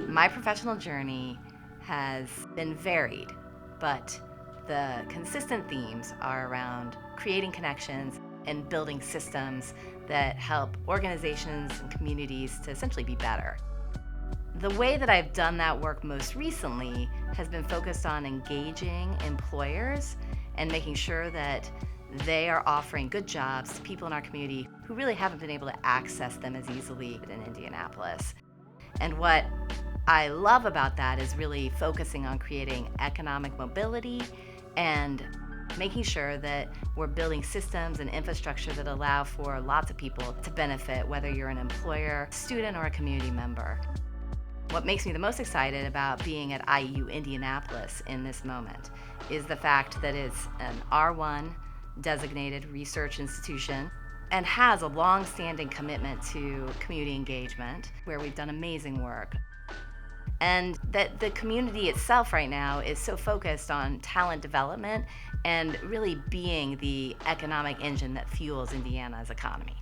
My professional journey has been varied, but the consistent themes are around creating connections and building systems that help organizations and communities to essentially be better. The way that I've done that work most recently has been focused on engaging employers and making sure that they are offering good jobs to people in our community who really haven't been able to access them as easily in Indianapolis. And what I love about that is really focusing on creating economic mobility and making sure that we're building systems and infrastructure that allow for lots of people to benefit, whether you're an employer, student, or a community member. What makes me the most excited about being at IU Indianapolis in this moment is the fact that it's an R1 designated research institution and has a long-standing commitment to community engagement, where we've done amazing work. And that the community itself right now is so focused on talent development and really being the economic engine that fuels Indiana's economy.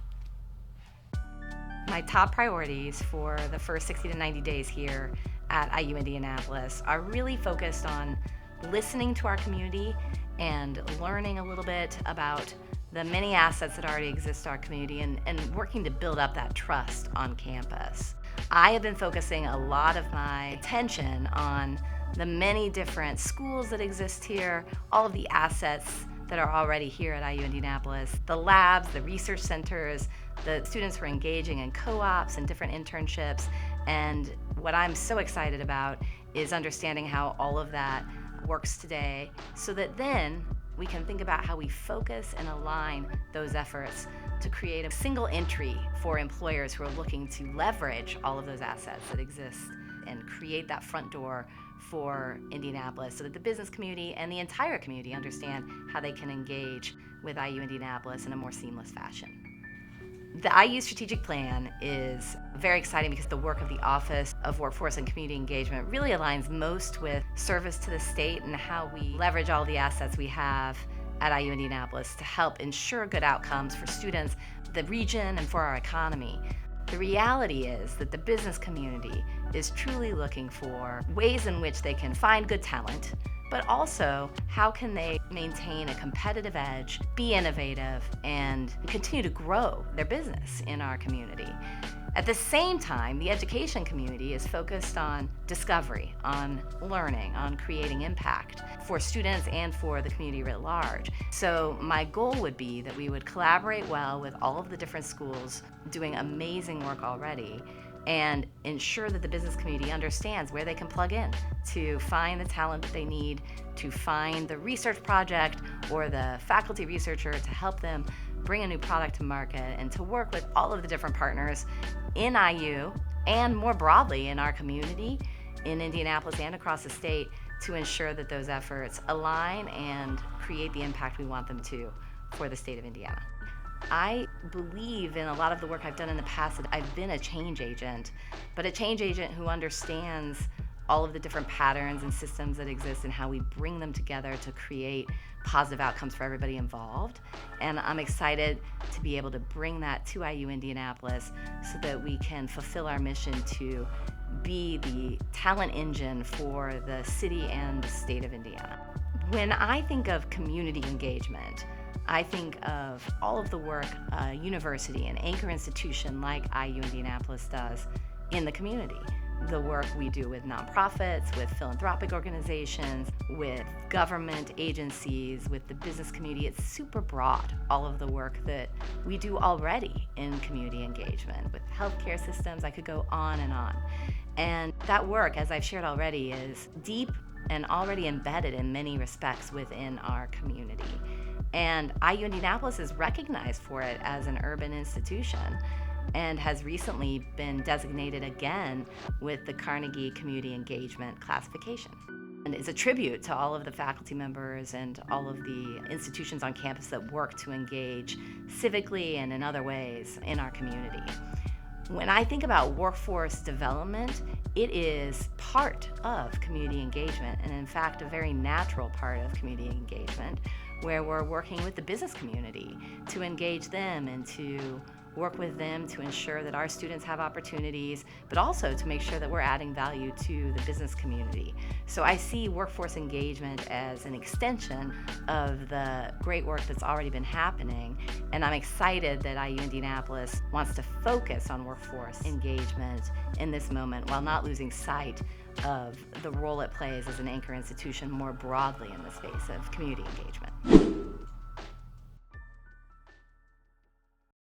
My top priorities for the first 60 to 90 days here at IU Indianapolis are really focused on listening to our community and learning a little bit about the many assets that already exist in our community and working to build up that trust on campus. I have been focusing a lot of my attention on the many different schools that exist here, all of the assets that are already here at IU Indianapolis, the labs, the research centers, the students who are engaging in co-ops and different internships. And what I'm so excited about is understanding how all of that works today, so that then we can think about how we focus and align those efforts to create a single entry for employers who are looking to leverage all of those assets that exist and create that front door for Indianapolis so that the business community and the entire community understand how they can engage with IU Indianapolis in a more seamless fashion. The IU strategic plan is very exciting because the work of the Office of Workforce and Community Engagement really aligns most with service to the state and how we leverage all the assets we have at IU Indianapolis to help ensure good outcomes for students, the region, and for our economy. The reality is that the business community is truly looking for ways in which they can find good talent, but also how can they maintain a competitive edge, be innovative, and continue to grow their business in our community. At the same time, the education community is focused on discovery, on learning, on creating impact for students and for the community writ large. So my goal would be that we would collaborate well with all of the different schools doing amazing work already and ensure that the business community understands where they can plug in to find the talent that they need, to find the research project or the faculty researcher to help them bring a new product to market, and to work with all of the different partners in IU and more broadly in our community in Indianapolis and across the state to ensure that those efforts align and create the impact we want them to for the state of Indiana. I believe in a lot of the work I've done in the past that I've been a change agent, but a change agent who understands all of the different patterns and systems that exist and how we bring them together to create positive outcomes for everybody involved. And I'm excited to be able to bring that to IU Indianapolis so that we can fulfill our mission to be the talent engine for the city and the state of Indiana. When I think of community engagement, I think of all of the work a university, an anchor institution like IU Indianapolis does in the community. The work we do with nonprofits, with philanthropic organizations, with government agencies, with the business community. It's super broad, all of the work that we do already in community engagement with healthcare systems. I could go on and on. And that work, as I've shared already, is deep and already embedded in many respects within our community. And IU Indianapolis is recognized for it as an urban institution and has recently been designated again with the Carnegie Community Engagement classification. And it's a tribute to all of the faculty members and all of the institutions on campus that work to engage civically and in other ways in our community. When I think about workforce development, it is part of community engagement, and in fact, a very natural part of community engagement, where we're working with the business community to engage them into work with them to ensure that our students have opportunities, but also to make sure that we're adding value to the business community. So I see workforce engagement as an extension of the great work that's already been happening, and I'm excited that IU Indianapolis wants to focus on workforce engagement in this moment while not losing sight of the role it plays as an anchor institution more broadly in the space of community engagement.